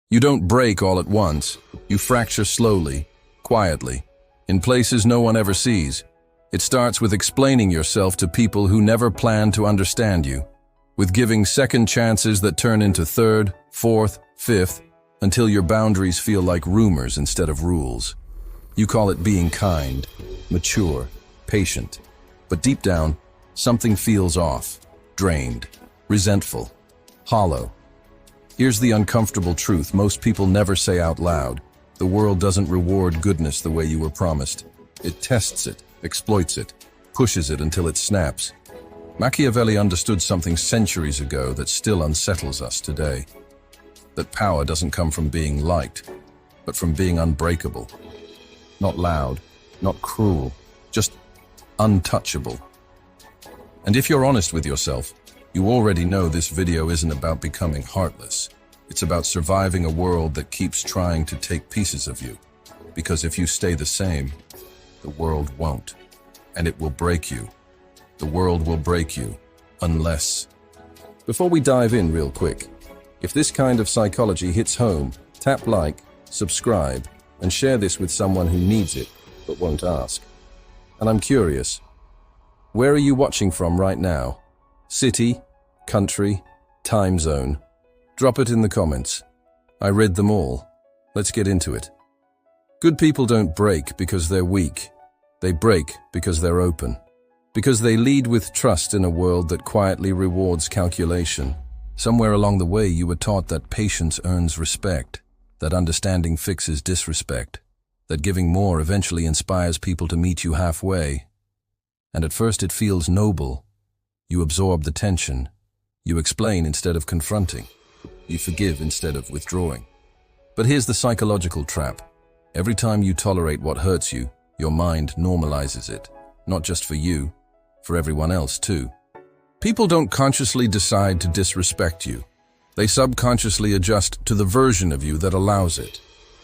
You don't break all at once. You fracture slowly, quietly, in places no one ever sees. It starts with explaining yourself to people who never plan to understand you, with giving second chances that turn into third, fourth, fifth, until your boundaries feel like rumors instead of rules. You call it being kind, mature, patient. But deep down, something feels off, drained, resentful, hollow. Here's the uncomfortable truth most people never say out loud. The world doesn't reward goodness the way you were promised. It tests it, exploits it, pushes it until it snaps. Machiavelli understood something centuries ago that still unsettles us today. That power doesn't come from being liked, but from being unbreakable. Not loud, not cruel, just untouchable. And if you're honest with yourself, you already know this video isn't about becoming heartless. It's about surviving a world that keeps trying to take pieces of you. Because if you stay the same, the world won't. And it will break you. The world will break you, unless... Before we dive in real quick, if this kind of psychology hits home, tap like, subscribe, and share this with someone who needs it, but won't ask. And I'm curious, where are you watching from right now? City, country, time zone? Drop it in the comments. I read them all. Let's get into it. Good people don't break because they're weak. They break because they're open. Because they lead with trust in a world that quietly rewards calculation. Somewhere along the way you were taught that patience earns respect, that understanding fixes disrespect, that giving more eventually inspires people to meet you halfway. And at first it feels noble. You absorb the tension. You explain instead of confronting. You forgive instead of withdrawing. But here's the psychological trap. Every time you tolerate what hurts you, your mind normalizes it. Not just for you, for everyone else too. People don't consciously decide to disrespect you. They subconsciously adjust to the version of you that allows it.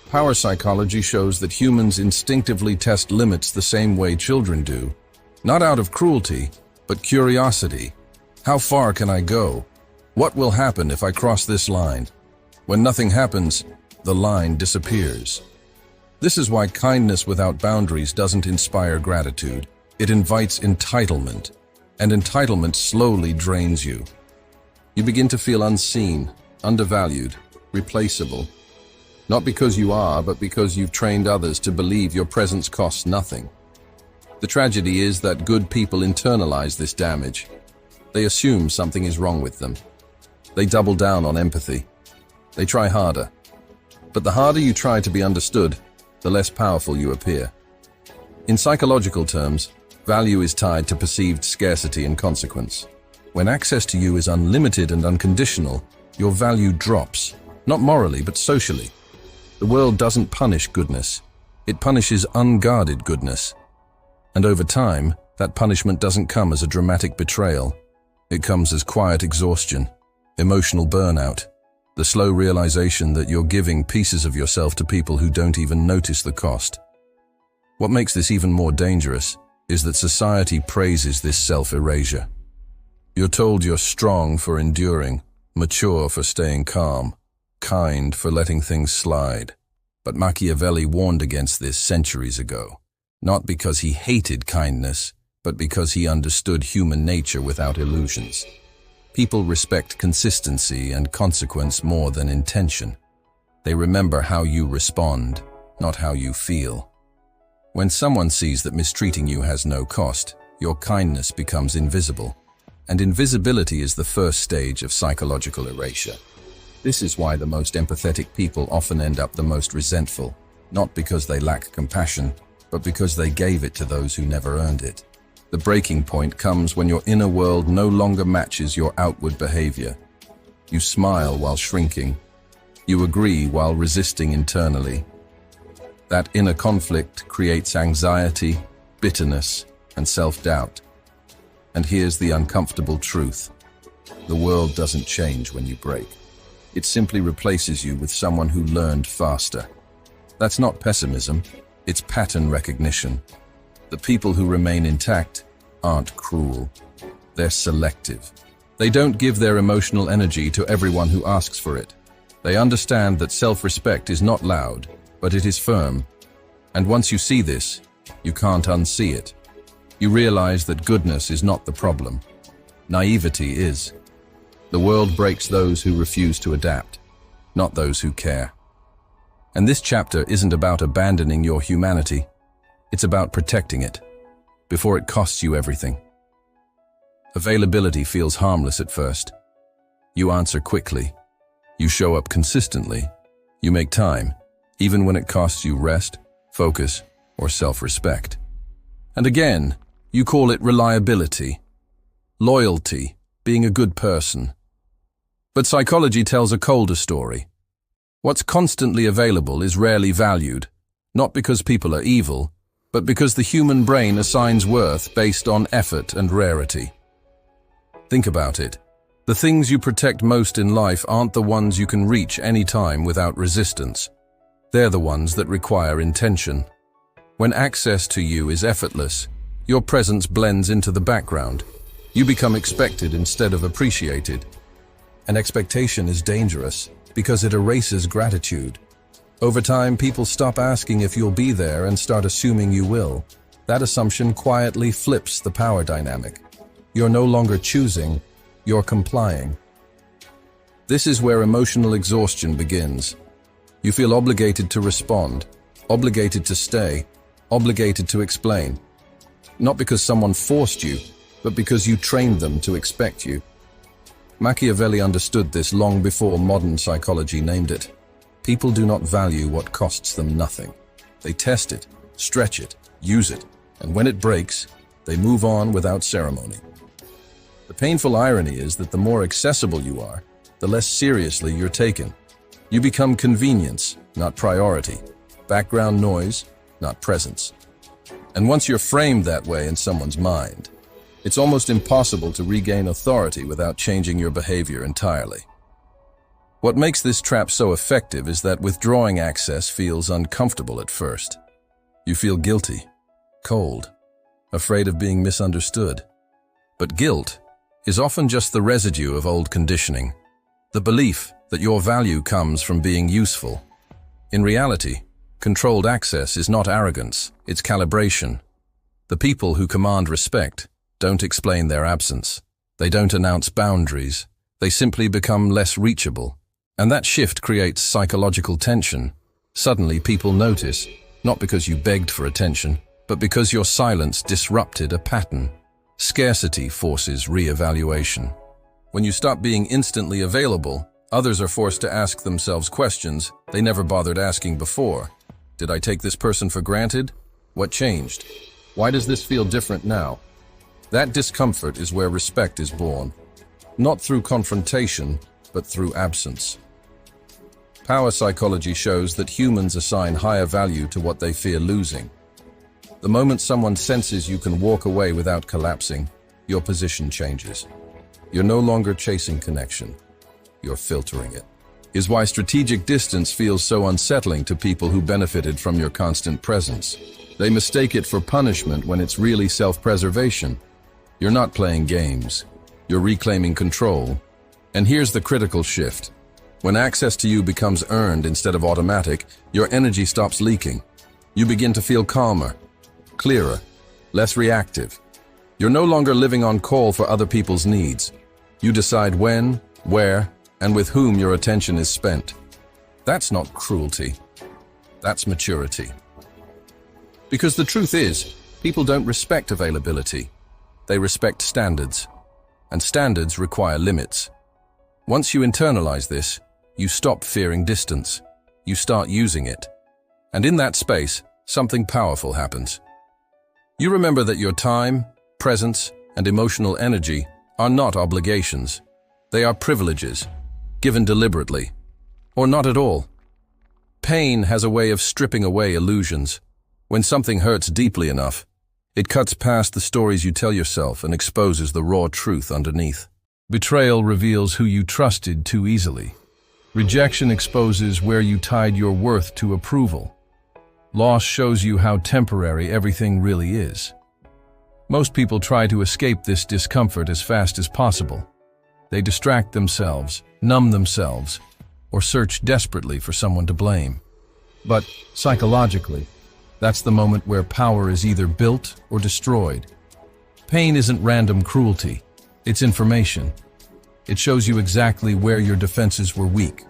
Power psychology shows that humans instinctively test limits the same way children do. Not out of cruelty, but curiosity. How far can I go? What will happen if I cross this line? When nothing happens, the line disappears. This is why kindness without boundaries doesn't inspire gratitude. It invites entitlement, and entitlement slowly drains you. You begin to feel unseen, undervalued, replaceable. Not because you are, but because you've trained others to believe your presence costs nothing. The tragedy is that good people internalize this damage. They assume something is wrong with them. They double down on empathy. They try harder. But the harder you try to be understood, the less powerful you appear. In psychological terms, value is tied to perceived scarcity and consequence. When access to you is unlimited and unconditional, your value drops, not morally but socially. The world doesn't punish goodness. It punishes unguarded goodness. And over time, that punishment doesn't come as a dramatic betrayal. It comes as quiet exhaustion, emotional burnout, the slow realization that you're giving pieces of yourself to people who don't even notice the cost. What makes this even more dangerous is that society praises this self-erasure. You're told you're strong for enduring, mature for staying calm, kind for letting things slide. But Machiavelli warned against this centuries ago, not because he hated kindness, but because he understood human nature without illusions. People respect consistency and consequence more than intention. They remember how you respond, not how you feel. When someone sees that mistreating you has no cost, your kindness becomes invisible. And invisibility is the first stage of psychological erasure. This is why the most empathetic people often end up the most resentful, not because they lack compassion, but because they gave it to those who never earned it. The breaking point comes when your inner world no longer matches your outward behavior. You smile while shrinking. You agree while resisting internally. That inner conflict creates anxiety, bitterness, and self-doubt. And here's the uncomfortable truth. The world doesn't change when you break. It simply replaces you with someone who learned faster. That's not pessimism, it's pattern recognition. The people who remain intact aren't cruel. They're selective. They don't give their emotional energy to everyone who asks for it. They understand that self-respect is not loud, but it is firm. And once you see this, you can't unsee it. You realize that goodness is not the problem. Naivety is. The world breaks those who refuse to adapt, not those who care. And this chapter isn't about abandoning your humanity. It's about protecting it, before it costs you everything. Availability feels harmless at first. You answer quickly. You show up consistently. You make time, even when it costs you rest, focus, or self-respect. And again, you call it reliability, loyalty, being a good person. But psychology tells a colder story. What's constantly available is rarely valued, not because people are evil, but because the human brain assigns worth based on effort and rarity. Think about it. The things you protect most in life aren't the ones you can reach anytime without resistance. They're the ones that require intention. When access to you is effortless, your presence blends into the background. You become expected instead of appreciated. And expectation is dangerous because it erases gratitude. Over time, people stop asking if you'll be there and start assuming you will. That assumption quietly flips the power dynamic. You're no longer choosing, you're complying. This is where emotional exhaustion begins. You feel obligated to respond, obligated to stay, obligated to explain. Not because someone forced you, but because you trained them to expect you. Machiavelli understood this long before modern psychology named it. People do not value what costs them nothing. They test it, stretch it, use it, and when it breaks, they move on without ceremony. The painful irony is that the more accessible you are, the less seriously you're taken. You become convenience, not priority, background noise, not presence. And once you're framed that way in someone's mind, it's almost impossible to regain authority without changing your behavior entirely. What makes this trap so effective is that withdrawing access feels uncomfortable at first. You feel guilty, cold, afraid of being misunderstood. But guilt is often just the residue of old conditioning, the belief that your value comes from being useful. In reality, controlled access is not arrogance, it's calibration. The people who command respect don't explain their absence. They don't announce boundaries. They simply become less reachable. And that shift creates psychological tension. Suddenly people notice, not because you begged for attention, but because your silence disrupted a pattern. Scarcity forces re-evaluation. When you stop being instantly available, others are forced to ask themselves questions they never bothered asking before. Did I take this person for granted? What changed? Why does this feel different now? That discomfort is where respect is born. Not through confrontation, but through absence. Power psychology shows that humans assign higher value to what they fear losing. The moment someone senses you can walk away without collapsing, your position changes. You're no longer chasing connection. You're filtering it. Is why strategic distance feels so unsettling to people who benefited from your constant presence. They mistake it for punishment when it's really self-preservation. You're not playing games. You're reclaiming control. And here's the critical shift. When access to you becomes earned instead of automatic, your energy stops leaking. You begin to feel calmer, clearer, less reactive. You're no longer living on call for other people's needs. You decide when, where, and with whom your attention is spent. That's not cruelty. That's maturity. Because the truth is, people don't respect availability. They respect standards. And standards require limits. Once you internalize this, you stop fearing distance. You start using it. And in that space, something powerful happens. You remember that your time, presence, and emotional energy are not obligations. They are privileges, given deliberately, or not at all. Pain has a way of stripping away illusions. When something hurts deeply enough, it cuts past the stories you tell yourself and exposes the raw truth underneath. Betrayal reveals who you trusted too easily. Rejection exposes where you tied your worth to approval. Loss shows you how temporary everything really is. Most people try to escape this discomfort as fast as possible. They distract themselves, numb themselves, or search desperately for someone to blame. But psychologically, that's the moment where power is either built or destroyed. Pain isn't random cruelty, it's information. It shows you exactly where your defenses were weak,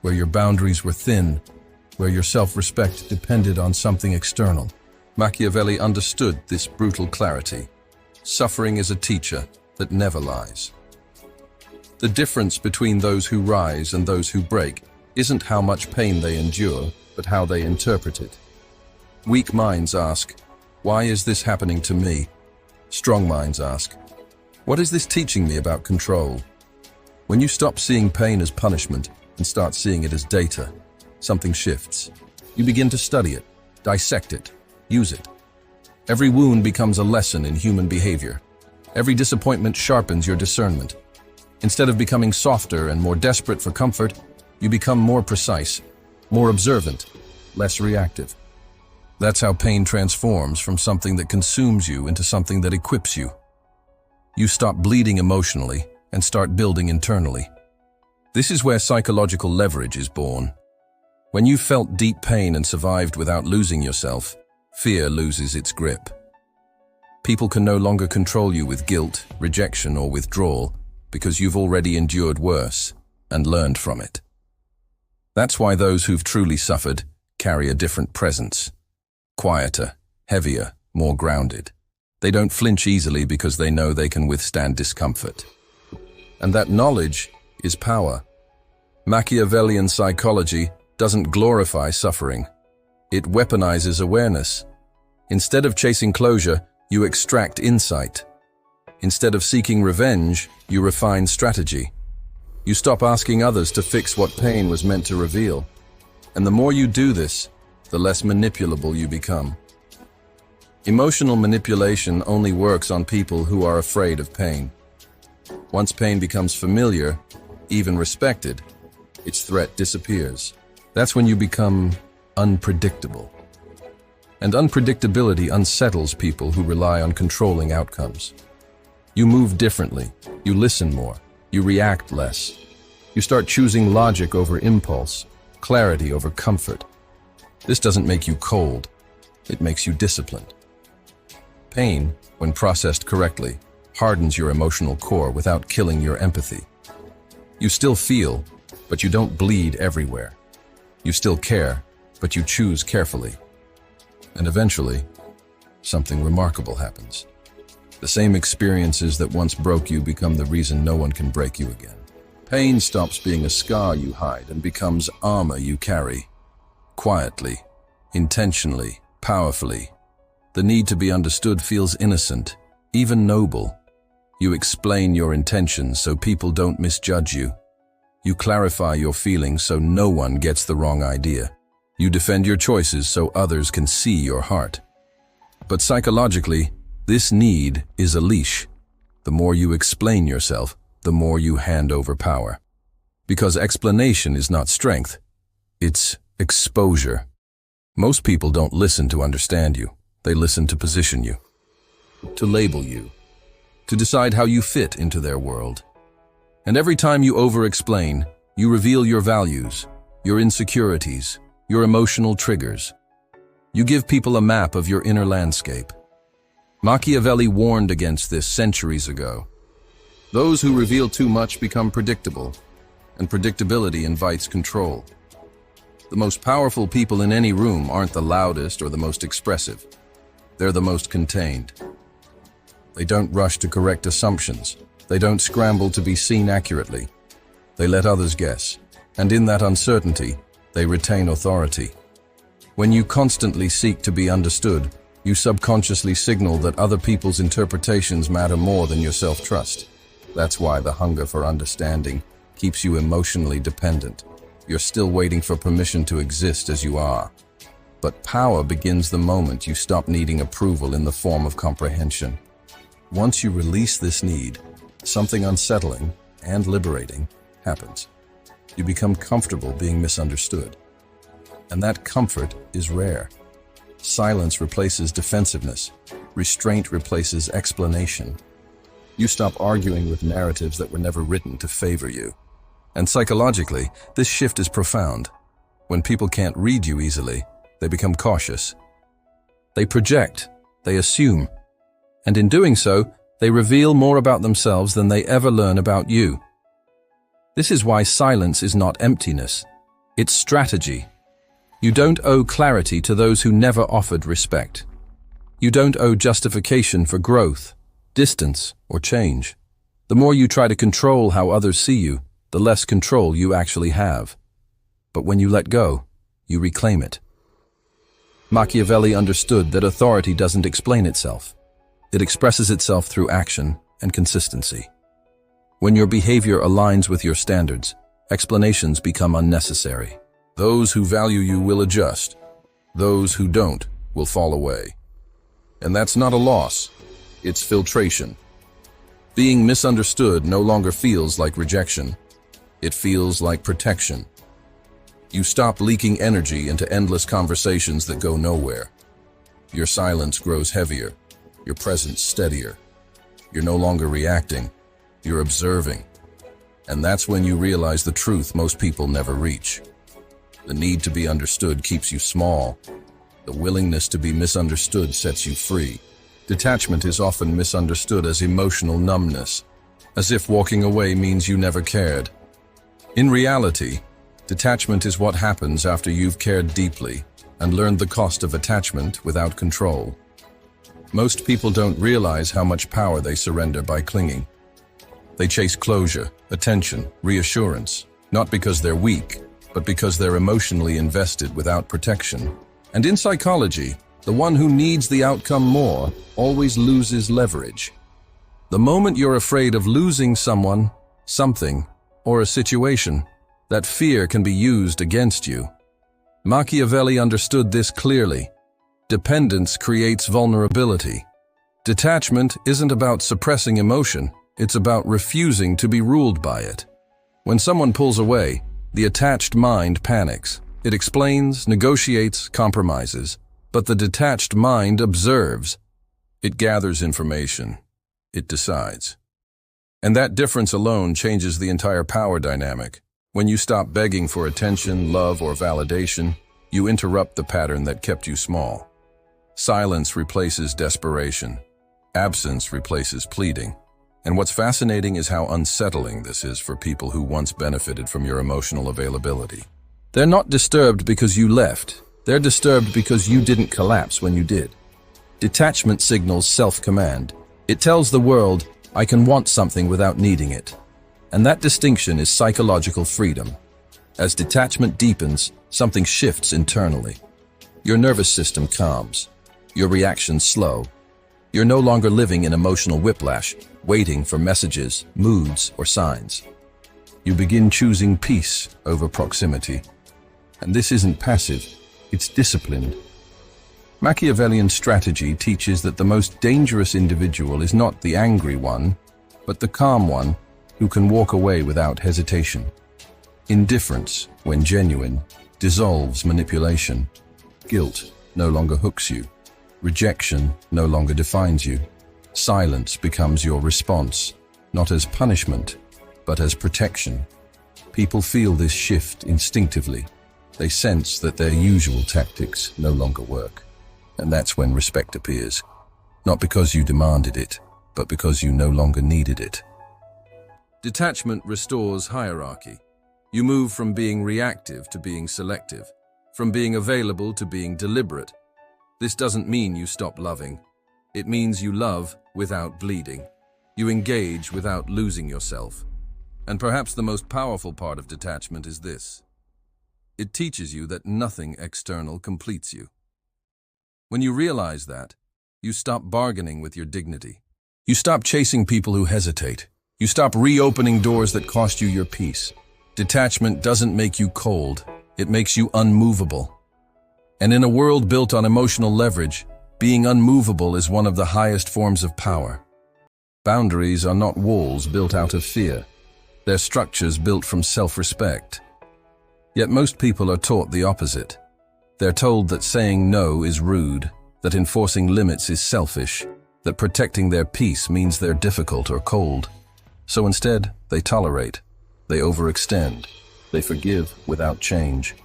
where your boundaries were thin, where your self-respect depended on something external. Machiavelli understood this brutal clarity. Suffering is a teacher that never lies. The difference between those who rise and those who break isn't how much pain they endure, but how they interpret it. Weak minds ask, "Why is this happening to me?" Strong minds ask, "What is this teaching me about control?" When you stop seeing pain as punishment and start seeing it as data, something shifts. You begin to study it, dissect it, use it. Every wound becomes a lesson in human behavior. Every disappointment sharpens your discernment. Instead of becoming softer and more desperate for comfort, you become more precise, more observant, less reactive. That's how pain transforms from something that consumes you into something that equips you. You stop bleeding emotionally and start building internally. This is where psychological leverage is born. When you felt deep pain and survived without losing yourself, fear loses its grip. People can no longer control you with guilt, rejection, or withdrawal because you've already endured worse and learned from it. That's why those who've truly suffered carry a different presence. Quieter, heavier, more grounded. They don't flinch easily because they know they can withstand discomfort. And that knowledge is power. Machiavellian psychology doesn't glorify suffering. It weaponizes awareness. Instead of chasing closure, you extract insight. Instead of seeking revenge, you refine strategy. You stop asking others to fix what pain was meant to reveal. And the more you do this, the less manipulable you become. Emotional manipulation only works on people who are afraid of pain. Once pain becomes familiar, even respected, its threat disappears. That's when you become unpredictable. And unpredictability unsettles people who rely on controlling outcomes. You move differently, you listen more, you react less. You start choosing logic over impulse, clarity over comfort. This doesn't make you cold, it makes you disciplined. Pain, when processed correctly, hardens your emotional core without killing your empathy. You still feel, but you don't bleed everywhere. You still care, but you choose carefully. And eventually, something remarkable happens. The same experiences that once broke you become the reason no one can break you again. Pain stops being a scar you hide and becomes armor you carry. Quietly, intentionally, powerfully. The need to be understood feels innocent, even noble. You explain your intentions so people don't misjudge you. You clarify your feelings so no one gets the wrong idea. You defend your choices so others can see your heart. But psychologically, this need is a leash. The more you explain yourself, the more you hand over power. Because explanation is not strength, it's exposure. Most people don't listen to understand you. They listen to position you, to label you, to decide how you fit into their world. And every time you over-explain, you reveal your values, your insecurities, your emotional triggers. You give people a map of your inner landscape. Machiavelli warned against this centuries ago. Those who reveal too much become predictable, and predictability invites control. The most powerful people in any room aren't the loudest or the most expressive. They're the most contained. They don't rush to correct assumptions. They don't scramble to be seen accurately. They let others guess, and in that uncertainty, they retain authority. When you constantly seek to be understood, you subconsciously signal that other people's interpretations matter more than your self-trust. That's why the hunger for understanding keeps you emotionally dependent. You're still waiting for permission to exist as you are. But power begins the moment you stop needing approval in the form of comprehension. Once you release this need, something unsettling and liberating happens. You become comfortable being misunderstood. And that comfort is rare. Silence replaces defensiveness. Restraint replaces explanation. You stop arguing with narratives that were never written to favor you. And psychologically, this shift is profound. When people can't read you easily, they become cautious. They project, they assume, and in doing so, they reveal more about themselves than they ever learn about you. This is why silence is not emptiness, it's strategy. You don't owe clarity to those who never offered respect. You don't owe justification for growth, distance, or change. The more you try to control how others see you, the less control you actually have. But when you let go, you reclaim it. Machiavelli understood that authority doesn't explain itself. It expresses itself through action and consistency. When your behavior aligns with your standards, explanations become unnecessary. Those who value you will adjust. Those who don't will fall away. And that's not a loss. It's filtration. Being misunderstood no longer feels like rejection. It feels like protection. You stop leaking energy into endless conversations that go nowhere. Your silence grows heavier, your presence steadier. You're no longer reacting, you're observing. And that's when you realize the truth most people never reach. The need to be understood keeps you small. The willingness to be misunderstood sets you free. Detachment is often misunderstood as emotional numbness, as if walking away means you never cared. In reality, detachment is what happens after you've cared deeply and learned the cost of attachment without control. Most people don't realize how much power they surrender by clinging. They chase closure, attention, reassurance, not because they're weak, but because they're emotionally invested without protection. And in psychology, the one who needs the outcome more always loses leverage. The moment you're afraid of losing someone, something, or a situation, that fear can be used against you. Machiavelli understood this clearly. Dependence creates vulnerability. Detachment isn't about suppressing emotion, it's about refusing to be ruled by it. When someone pulls away, the attached mind panics. It explains, negotiates, compromises, but the detached mind observes. It gathers information. It decides. And that difference alone changes the entire power dynamic. When you stop begging for attention, love, or validation, you interrupt the pattern that kept you small. Silence replaces desperation. Absence replaces pleading. And what's fascinating is how unsettling this is for people who once benefited from your emotional availability. They're not disturbed because you left. They're disturbed because you didn't collapse when you did. Detachment signals self-command. It tells the world, I can want something without needing it. And that distinction is psychological freedom. As detachment deepens, something shifts internally. Your nervous system calms. Your reactions slow. You're no longer living in emotional whiplash, waiting for messages, moods, or signs. You begin choosing peace over proximity. And this isn't passive, it's disciplined. Machiavellian strategy teaches that the most dangerous individual is not the angry one, but the calm one who can walk away without hesitation. Indifference, when genuine, dissolves manipulation. Guilt no longer hooks you. Rejection no longer defines you. Silence becomes your response, not as punishment, but as protection. People feel this shift instinctively. They sense that their usual tactics no longer work. And that's when respect appears. Not because you demanded it, but because you no longer needed it. Detachment restores hierarchy. You move from being reactive to being selective, from being available to being deliberate. This doesn't mean you stop loving. It means you love without bleeding. You engage without losing yourself. And perhaps the most powerful part of detachment is this. It teaches you that nothing external completes you. When you realize that, you stop bargaining with your dignity. You stop chasing people who hesitate. You stop reopening doors that cost you your peace. Detachment doesn't make you cold. It makes you unmovable. And in a world built on emotional leverage, being unmovable is one of the highest forms of power. Boundaries are not walls built out of fear. They're structures built from self-respect. Yet most people are taught the opposite. They're told that saying no is rude, that enforcing limits is selfish, that protecting their peace means they're difficult or cold. So instead, they tolerate. They overextend. They forgive without change.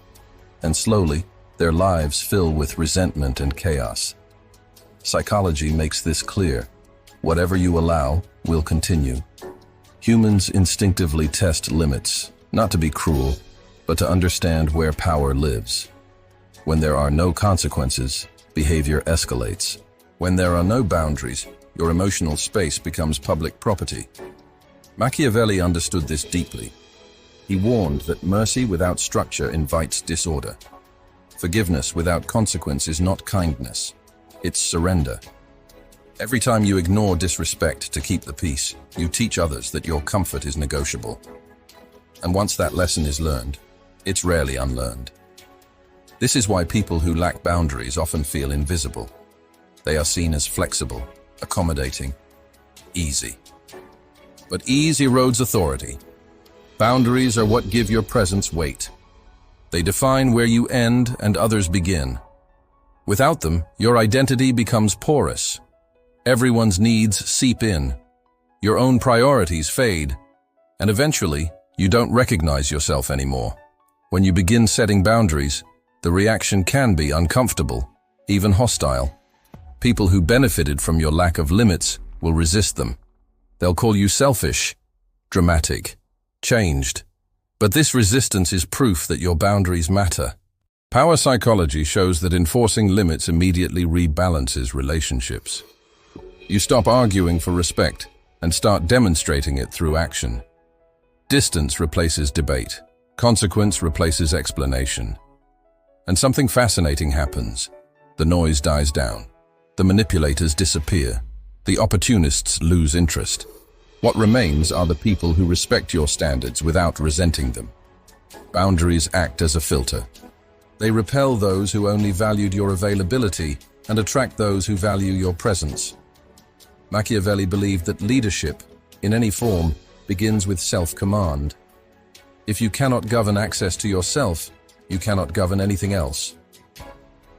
And slowly, their lives fill with resentment and chaos. Psychology makes this clear. Whatever you allow will continue. Humans instinctively test limits, not to be cruel, but to understand where power lives. When there are no consequences, behavior escalates. When there are no boundaries, your emotional space becomes public property. Machiavelli understood this deeply. He warned that mercy without structure invites disorder. Forgiveness without consequence is not kindness, it's surrender. Every time you ignore disrespect to keep the peace, you teach others that your comfort is negotiable. And once that lesson is learned, it's rarely unlearned. This is why people who lack boundaries often feel invisible. They are seen as flexible, accommodating, easy. But ease erodes authority. Boundaries are what give your presence weight. They define where you end and others begin. Without them, your identity becomes porous. Everyone's needs seep in. Your own priorities fade. And eventually, you don't recognize yourself anymore. When you begin setting boundaries, the reaction can be uncomfortable, even hostile. People who benefited from your lack of limits will resist them. They'll call you selfish, dramatic, changed. But this resistance is proof that your boundaries matter. Power psychology shows that enforcing limits immediately rebalances relationships. You stop arguing for respect and start demonstrating it through action. Distance replaces debate. Consequence replaces explanation. And something fascinating happens. The noise dies down. The manipulators disappear. The opportunists lose interest. What remains are the people who respect your standards without resenting them. Boundaries act as a filter. They repel those who only valued your availability and attract those who value your presence. Machiavelli believed that leadership, in any form, begins with self-command. If you cannot govern access to yourself, you cannot govern anything else.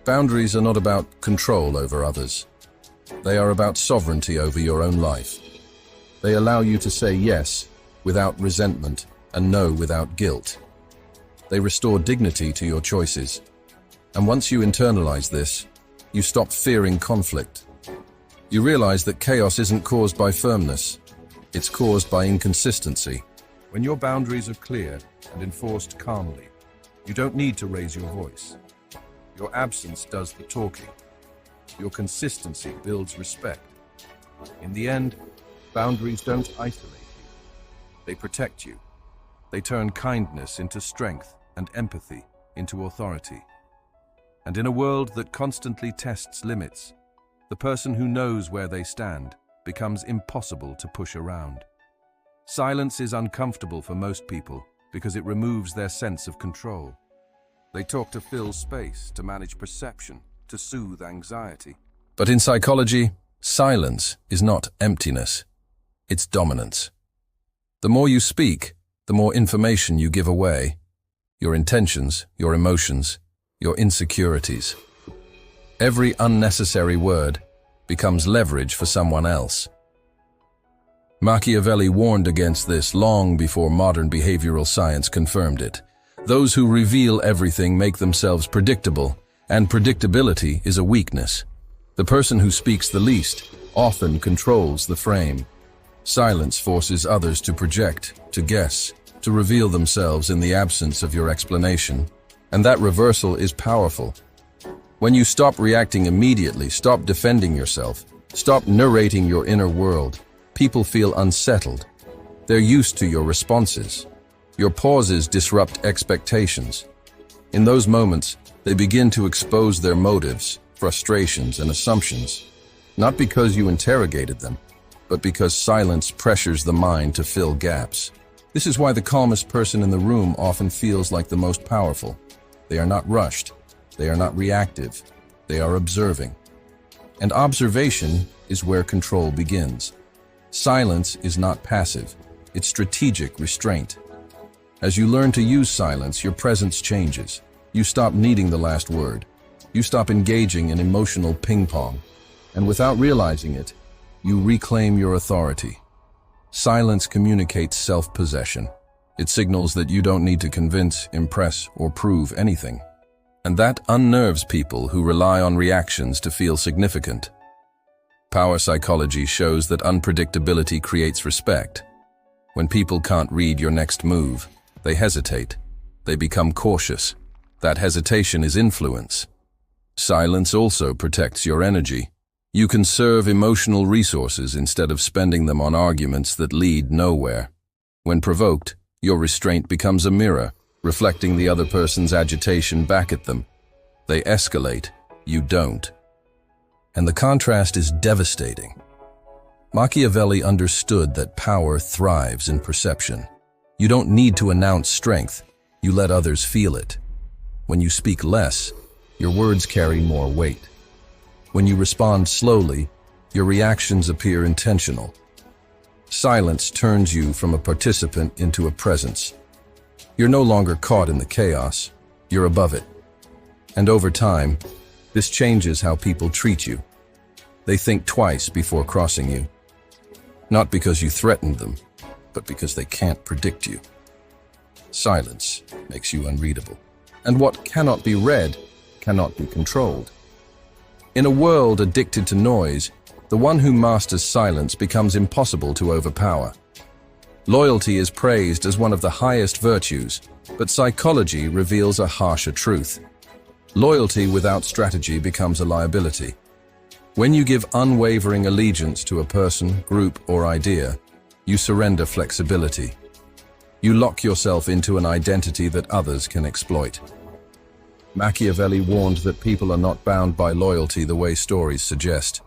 Boundaries are not about control over others. They are about sovereignty over your own life. They allow you to say yes without resentment and no without guilt. They restore dignity to your choices. And once you internalize this, you stop fearing conflict. You realize that chaos isn't caused by firmness. It's caused by inconsistency. When your boundaries are clear and enforced calmly, you don't need to raise your voice. Your absence does the talking. Your consistency builds respect. In the end, boundaries don't isolate you. They protect you. They turn kindness into strength and empathy into authority. And in a world that constantly tests limits, the person who knows where they stand becomes impossible to push around. Silence is uncomfortable for most people because it removes their sense of control. They talk to fill space, to manage perception, to soothe anxiety. But in psychology, silence is not emptiness. It's dominance. The more you speak, the more information you give away. Your intentions, your emotions, your insecurities. Every unnecessary word becomes leverage for someone else. Machiavelli warned against this long before modern behavioral science confirmed it. Those who reveal everything make themselves predictable, and predictability is a weakness. The person who speaks the least often controls the frame. Silence forces others to project, to guess, to reveal themselves in the absence of your explanation. And that reversal is powerful. When you stop reacting immediately, stop defending yourself, stop narrating your inner world, people feel unsettled. They're used to your responses. Your pauses disrupt expectations. In those moments, they begin to expose their motives, frustrations, and assumptions, not because you interrogated them, but because silence pressures the mind to fill gaps. This is why the calmest person in the room often feels like the most powerful. They are not rushed. They are not reactive. They are observing. And observation is where control begins. Silence is not passive. It's strategic restraint. As you learn to use silence, your presence changes. You stop needing the last word. You stop engaging in emotional ping-pong. And without realizing it, you reclaim your authority. Silence communicates self-possession. It signals that you don't need to convince, impress, or prove anything. And that unnerves people who rely on reactions to feel significant. Power psychology shows that unpredictability creates respect. When people can't read your next move, they hesitate. They become cautious. That hesitation is influence. Silence also protects your energy. You conserve emotional resources instead of spending them on arguments that lead nowhere. When provoked, your restraint becomes a mirror, reflecting the other person's agitation back at them. They escalate, you don't. And the contrast is devastating. Machiavelli understood that power thrives in perception. You don't need to announce strength, you let others feel it. When you speak less, your words carry more weight. When you respond slowly, your reactions appear intentional. Silence turns you from a participant into a presence. You're no longer caught in the chaos, you're above it. And over time, this changes how people treat you. They think twice before crossing you. Not because you threatened them, but because they can't predict you. Silence makes you unreadable. And what cannot be read cannot be controlled. In a world addicted to noise, the one who masters silence becomes impossible to overpower. Loyalty is praised as one of the highest virtues, but psychology reveals a harsher truth. Loyalty without strategy becomes a liability. When you give unwavering allegiance to a person, group, or idea, you surrender flexibility. You lock yourself into an identity that others can exploit. Machiavelli warned that people are not bound by loyalty the way stories suggest.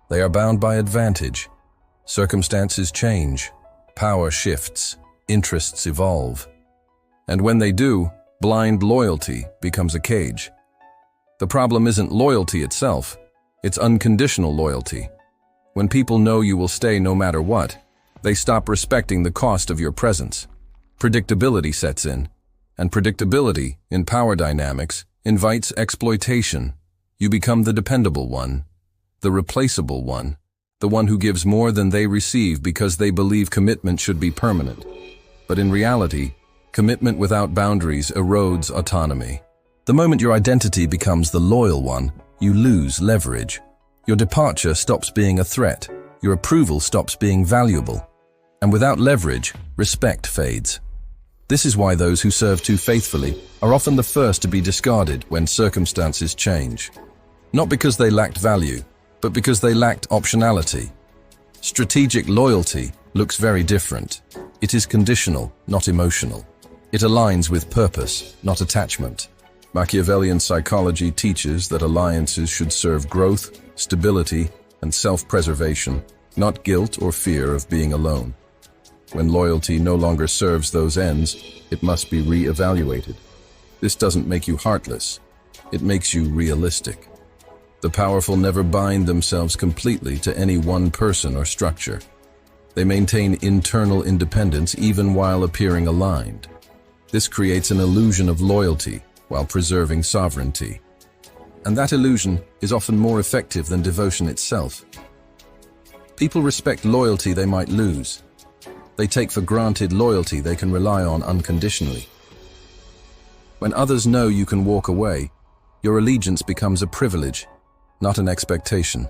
They are bound by advantage. Circumstances change, power shifts, interests evolve. And when they do, blind loyalty becomes a cage. The problem isn't loyalty itself, it's unconditional loyalty. When people know you will stay no matter what, they stop respecting the cost of your presence. Predictability sets in, and predictability, in power dynamics, invites exploitation. You become the dependable one, the replaceable one, the one who gives more than they receive because they believe commitment should be permanent. But in reality, commitment without boundaries erodes autonomy. The moment your identity becomes the loyal one, you lose leverage. Your departure stops being a threat. Your approval stops being valuable. And without leverage, respect fades. This is why those who serve too faithfully are often the first to be discarded when circumstances change. Not because they lacked value, but because they lacked optionality. Strategic loyalty looks very different. It is conditional, not emotional. It aligns with purpose, not attachment. Machiavellian psychology teaches that alliances should serve growth, stability, and self-preservation, not guilt or fear of being alone. When loyalty no longer serves those ends, it must be re-evaluated. This doesn't make you heartless. It makes you realistic. The powerful never bind themselves completely to any one person or structure. They maintain internal independence even while appearing aligned. This creates an illusion of loyalty while preserving sovereignty. And that illusion is often more effective than devotion itself. People respect loyalty they might lose. They take for granted loyalty they can rely on unconditionally. When others know you can walk away, your allegiance becomes a privilege, not an expectation.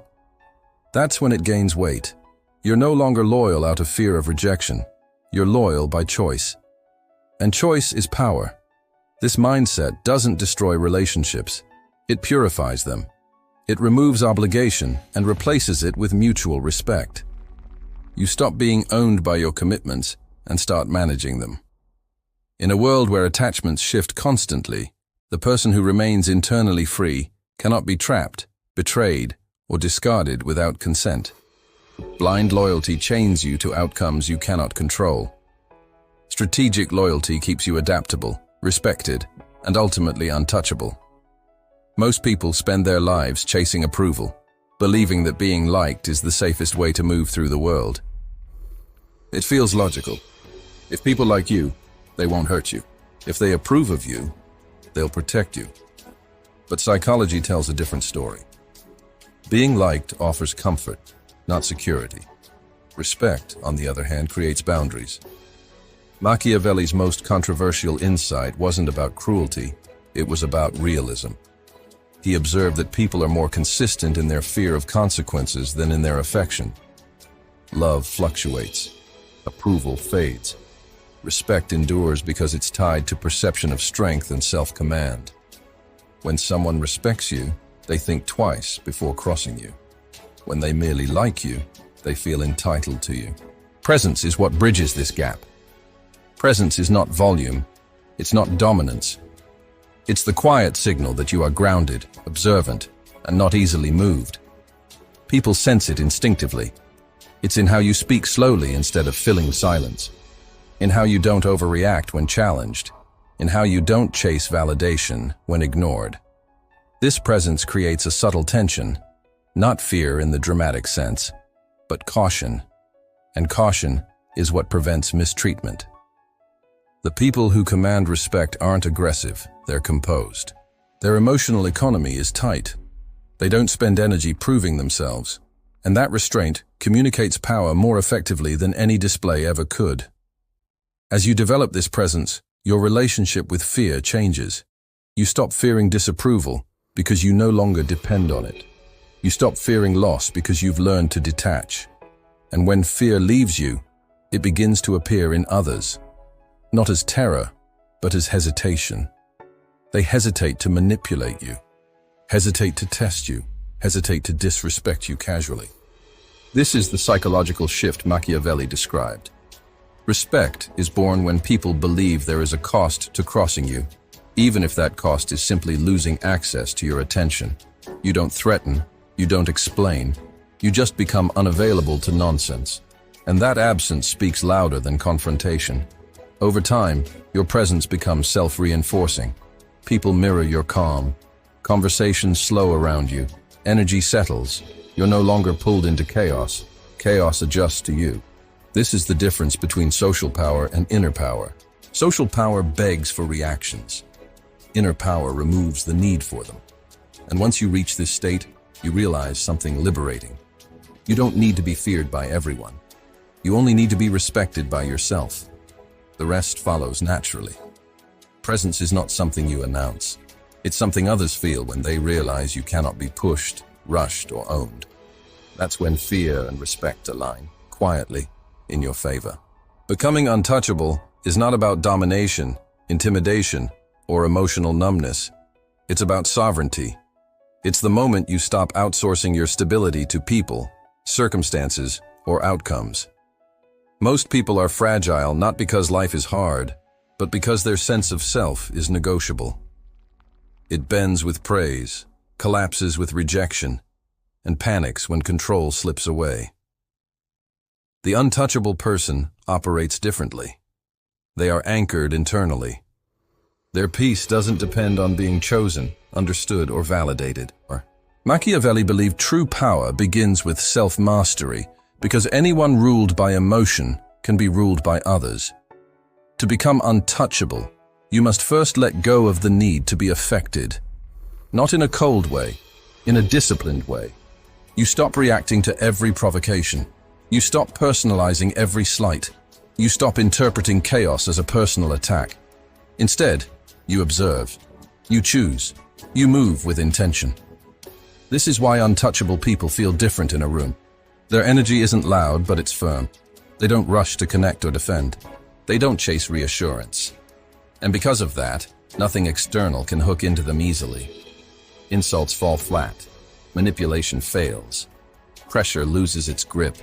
That's when it gains weight. You're no longer loyal out of fear of rejection. You're loyal by choice. And choice is power. This mindset doesn't destroy relationships. It purifies them. It removes obligation and replaces it with mutual respect. You stop being owned by your commitments and start managing them. In a world where attachments shift constantly, the person who remains internally free cannot be trapped, betrayed, or discarded without consent. Blind loyalty chains you to outcomes you cannot control. Strategic loyalty keeps you adaptable, respected, and ultimately untouchable. Most people spend their lives chasing approval, believing that being liked is the safest way to move through the world. It feels logical. If people like you, they won't hurt you. If they approve of you, they'll protect you. But psychology tells a different story. Being liked offers comfort, not security. Respect, on the other hand, creates boundaries. Machiavelli's most controversial insight wasn't about cruelty, it was about realism. He observed that people are more consistent in their fear of consequences than in their affection. Love fluctuates. Approval fades. Respect endures because it's tied to perception of strength and self-command. When someone respects you, they think twice before crossing you. When they merely like you, they feel entitled to you. Presence is what bridges this gap. Presence is not volume, it's not dominance. It's the quiet signal that you are grounded, observant, and not easily moved. People sense it instinctively. It's in how you speak slowly instead of filling silence, in how you don't overreact when challenged, in how you don't chase validation when ignored. This presence creates a subtle tension, not fear in the dramatic sense, but caution. And caution is what prevents mistreatment. The people who command respect aren't aggressive, they're composed. Their emotional economy is tight. They don't spend energy proving themselves, and that restraint communicates power more effectively than any display ever could. As you develop this presence, your relationship with fear changes. You stop fearing disapproval because you no longer depend on it. You stop fearing loss because you've learned to detach. And when fear leaves you, it begins to appear in others, not as terror, but as hesitation. They hesitate to manipulate you, hesitate to test you, hesitate to disrespect you casually. This is the psychological shift Machiavelli described. Respect is born when people believe there is a cost to crossing you, even if that cost is simply losing access to your attention. You don't threaten, you don't explain, you just become unavailable to nonsense. And that absence speaks louder than confrontation. Over time, your presence becomes self-reinforcing. People mirror your calm. Conversations slow around you. Energy settles. You're no longer pulled into chaos. Chaos adjusts to you. This is the difference between social power and inner power. Social power begs for reactions. Inner power removes the need for them. And once you reach this state, you realize something liberating. You don't need to be feared by everyone. You only need to be respected by yourself. The rest follows naturally. Presence is not something you announce. It's something others feel when they realize you cannot be pushed, rushed, or owned. That's when fear and respect align, quietly, in your favor. Becoming untouchable is not about domination, intimidation, or emotional numbness. It's about sovereignty. It's the moment you stop outsourcing your stability to people, circumstances, or outcomes. Most people are fragile not because life is hard, but because their sense of self is negotiable. It bends with praise, collapses with rejection, and panics when control slips away. The untouchable person operates differently. They are anchored internally. Their peace doesn't depend on being chosen, understood, or validated. Machiavelli believed true power begins with self-mastery, because anyone ruled by emotion can be ruled by others. To become untouchable, you must first let go of the need to be affected. Not in a cold way, in a disciplined way. You stop reacting to every provocation. You stop personalizing every slight. You stop interpreting chaos as a personal attack. Instead, you observe. You choose. You move with intention. This is why untouchable people feel different in a room. Their energy isn't loud, but it's firm. They don't rush to connect or defend. They don't chase reassurance. And because of that, nothing external can hook into them easily. Insults fall flat. Manipulation fails. Pressure loses its grip.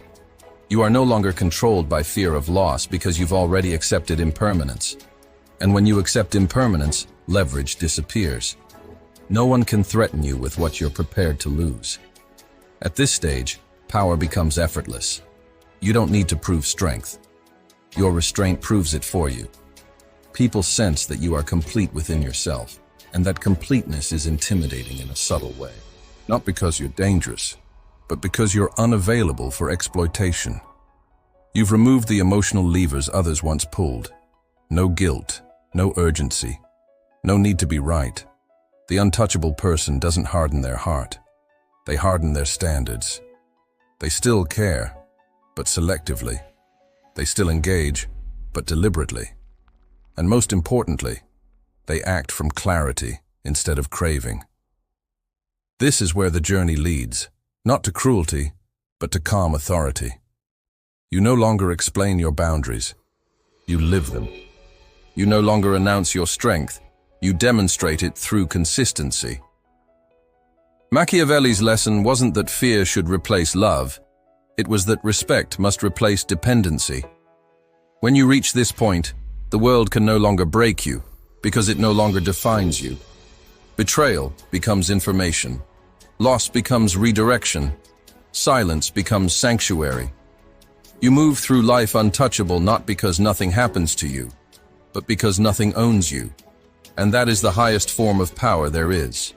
You are no longer controlled by fear of loss because you've already accepted impermanence. And when you accept impermanence, leverage disappears. No one can threaten you with what you're prepared to lose. At this stage, power becomes effortless. You don't need to prove strength. Your restraint proves it for you. People sense that you are complete within yourself, and that completeness is intimidating in a subtle way. Not because you're dangerous, but because you're unavailable for exploitation. You've removed the emotional levers others once pulled. No guilt, no urgency, no need to be right. The untouchable person doesn't harden their heart. They harden their standards. They still care, but selectively. They still engage, but deliberately. And most importantly, they act from clarity instead of craving. This is where the journey leads, not to cruelty, but to calm authority. You no longer explain your boundaries. You live them. You no longer announce your strength. You demonstrate it through consistency. Machiavelli's lesson wasn't that fear should replace love. It was that respect must replace dependency. When you reach this point, the world can no longer break you, because it no longer defines you. Betrayal becomes information. Loss becomes redirection. Silence becomes sanctuary. You move through life untouchable not because nothing happens to you, but because nothing owns you. And that is the highest form of power there is.